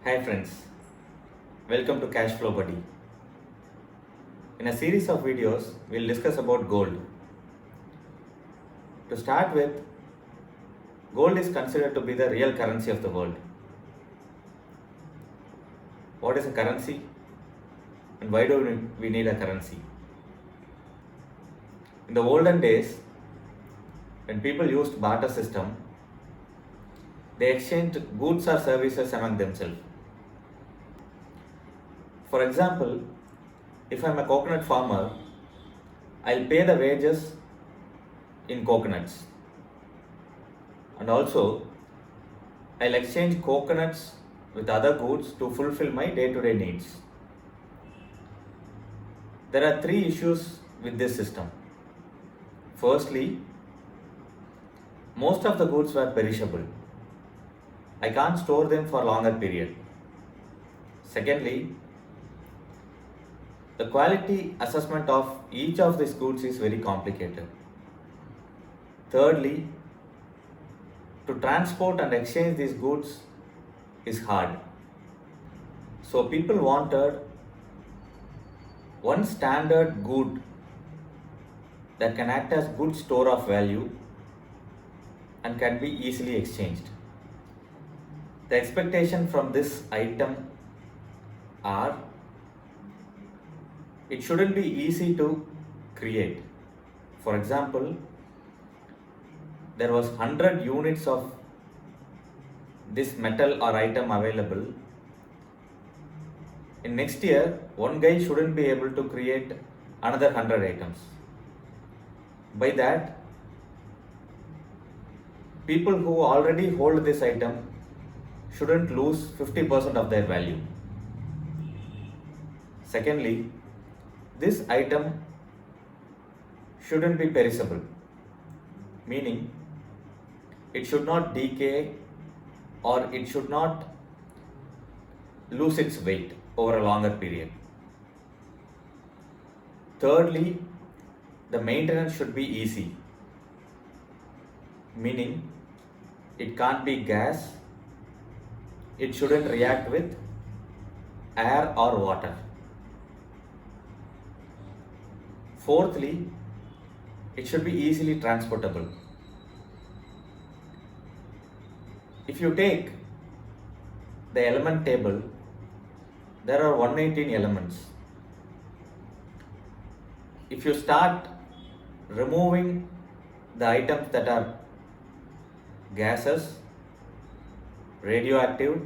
Hi friends, welcome to Cash Flow Buddy. In a series of videos, we'll discuss about gold. To start with, gold is considered to be the real currency of the world. What is a currency and why do we need a currency? In the olden days, when people used barter system, they exchanged goods or services among themselves. For example, if I'm a coconut farmer, I'll pay the wages in coconuts. And also, I'll exchange coconuts with other goods to fulfill my day-to-day needs. There are three issues with this system. Firstly, most of the goods were perishable. I can't store them for a longer period. Secondly, the quality assessment of each of these goods is very complicated. Thirdly, to transport and exchange these goods is hard. So people wanted one standard good that can act as good store of value and can be easily exchanged. The expectation from this item are it shouldn't be easy to create. For example, there was 100 units of this metal or item available. In next year, one guy shouldn't be able to create another 100 items. By that, people who already hold this item shouldn't lose 50% of their value. Secondly, this item shouldn't be perishable, meaning it should not decay or it should not lose its weight over a longer period. Thirdly, the maintenance should be easy, meaning it can't be gas, it shouldn't react with air or water. Fourthly, it should be easily transportable. If you take the element table, there are 118 elements. If you start removing the items that are gases, radioactive,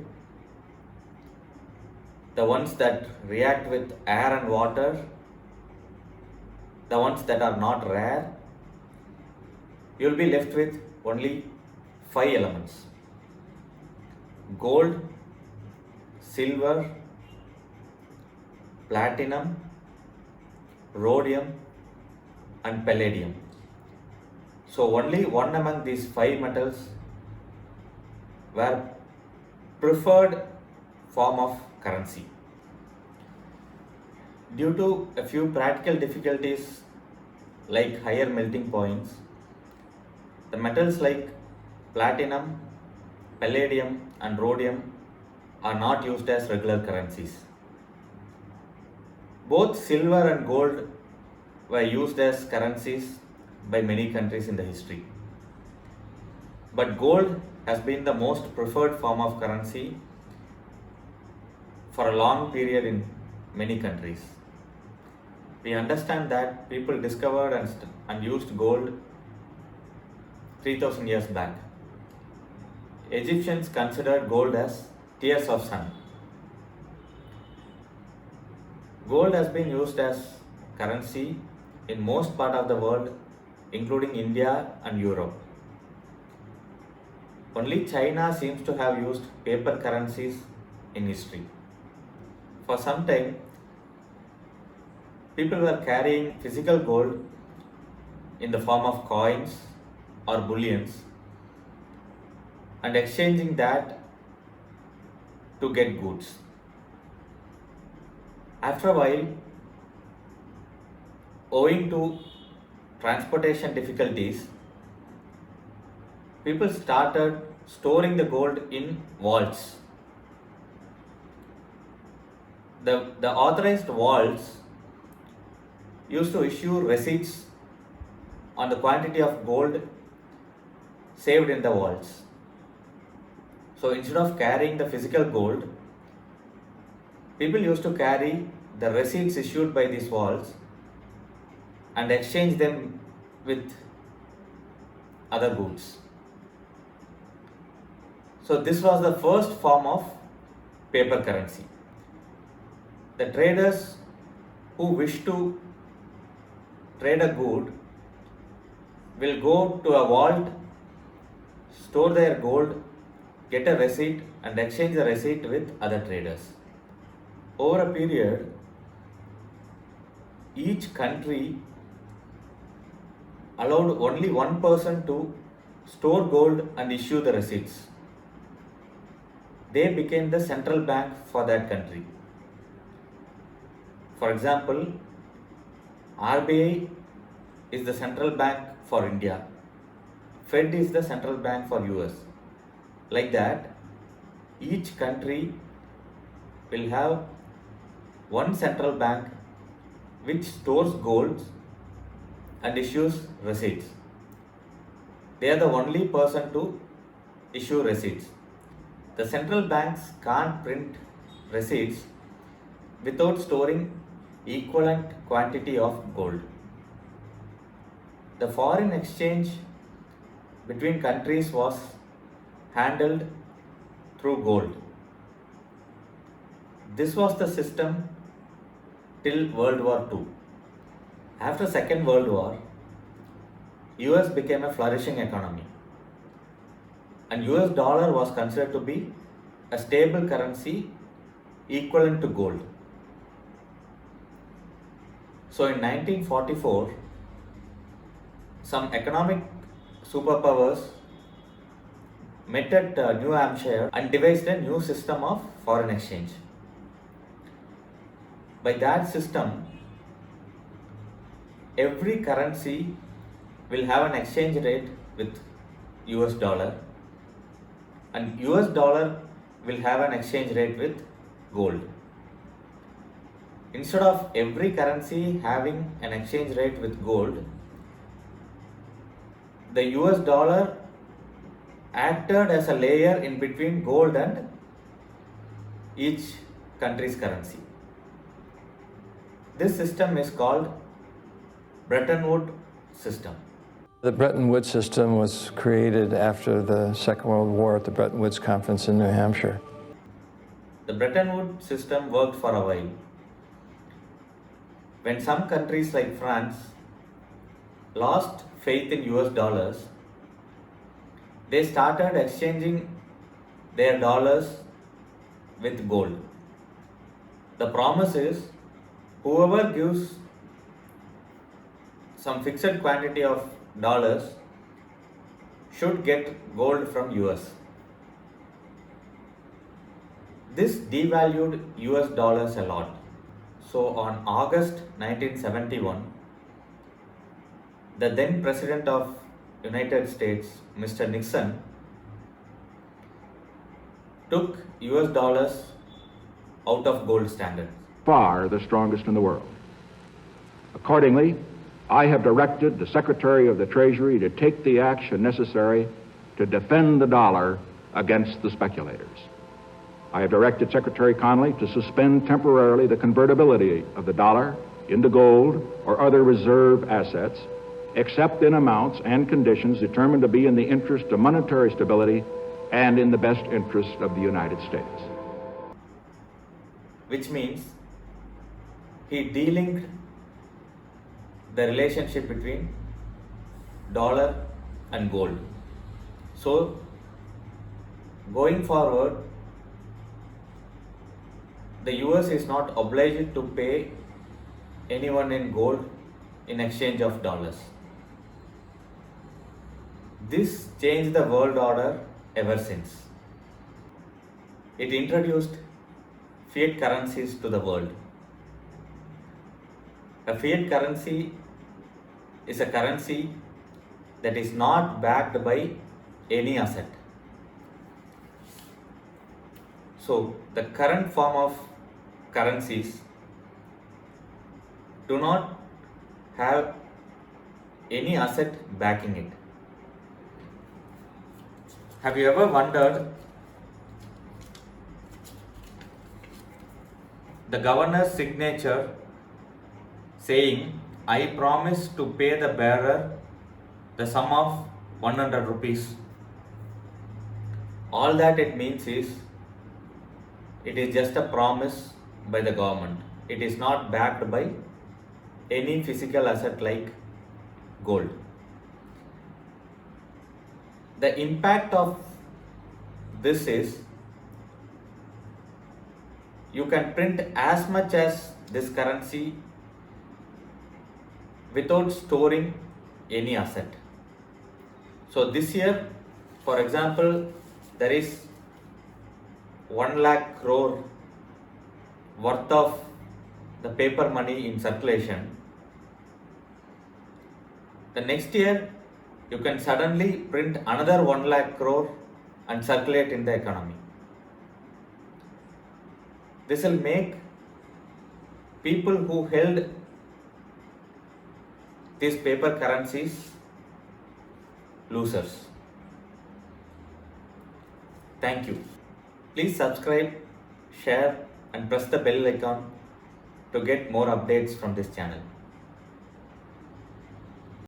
the ones that react with air and water, the ones that are not rare, you will be left with only 5 elements: gold, silver, platinum, rhodium and palladium. So only one among these 5 metals were preferred form of currency. Due to a few practical difficulties like higher melting points, the metals like platinum, palladium and rhodium are not used as regular currencies. Both silver and gold were used as currencies by many countries in the history. But gold has been the most preferred form of currency for a long period in many countries. We understand that people discovered and used gold 3000 years back. Egyptians considered gold as tears of sun. Gold has been used as currency in most part of the world, including India and Europe. Only China seems to have used paper currencies in history. For some time, people were carrying physical gold in the form of coins or bullions and exchanging that to get goods. After a while, owing to transportation difficulties, people started storing the gold in vaults. The authorized vaults used to issue receipts on the quantity of gold saved in the vaults. So instead of carrying the physical gold, people used to carry the receipts issued by these vaults and exchange them with other goods. So this was the first form of paper currency. The traders who wish to trade a good will go to a vault, store their gold, get a receipt and exchange the receipt with other traders. Over a period, each country allowed only one person to store gold and issue the receipts. They became the central bank for that country. For example, RBI is the central bank for India. Fed is the central bank for US. Like that, each country will have one central bank which stores gold and issues receipts. They are the only person to issue receipts. The central banks can't print receipts without storing equivalent quantity of gold. The foreign exchange between countries was handled through gold. This was the system till World War II. After Second World War, US became a flourishing economy and US dollar was considered to be a stable currency equivalent to gold. So in 1944, some economic superpowers met at New Hampshire and devised a new system of foreign exchange. By that system, every currency will have an exchange rate with US dollar and US dollar will have an exchange rate with gold. Instead of every currency having an exchange rate with gold, the US dollar acted as a layer in between gold and each country's currency. This system is called Bretton Woods system. The Bretton Woods system was created after the Second World War at the Bretton Woods Conference in New Hampshire. The Bretton Woods system worked for a while. When some countries like France lost faith in US dollars, they started exchanging their dollars with gold. The promise is whoever gives some fixed quantity of dollars should get gold from US. This devalued US dollars a lot. So on August 1971, the then President of United States, Mr. Nixon, took US dollars out of gold standard. Far the strongest in the world. Accordingly, I have directed the Secretary of the Treasury to take the action necessary to defend the dollar against the speculators. I have directed Secretary Connally to suspend temporarily the convertibility of the dollar into gold or other reserve assets, except in amounts and conditions determined to be in the interest of monetary stability and in the best interest of the United States. Which means he delinked the relationship between dollar and gold. So going forward, the US is not obliged to pay anyone in gold in exchange of dollars. This changed the world order ever since. It introduced fiat currencies to the world. A fiat currency is a currency that is not backed by any asset. So the current form of currencies do not have any asset backing it. Have you ever wondered the governor's signature saying, "I promise to pay the bearer the sum of 100 rupees"? All that it means is, it is just a promise by the government. It is not backed by any physical asset like gold. The impact of this is, you can print as much as this currency without storing any asset. So this year, for example, there is 1 lakh crore worth of the paper money in circulation. The next year, you can suddenly print another 1 lakh crore and circulate in the economy. This will make people who held these paper currencies losers. Thank you. Please subscribe, share, and press the bell icon to get more updates from this channel.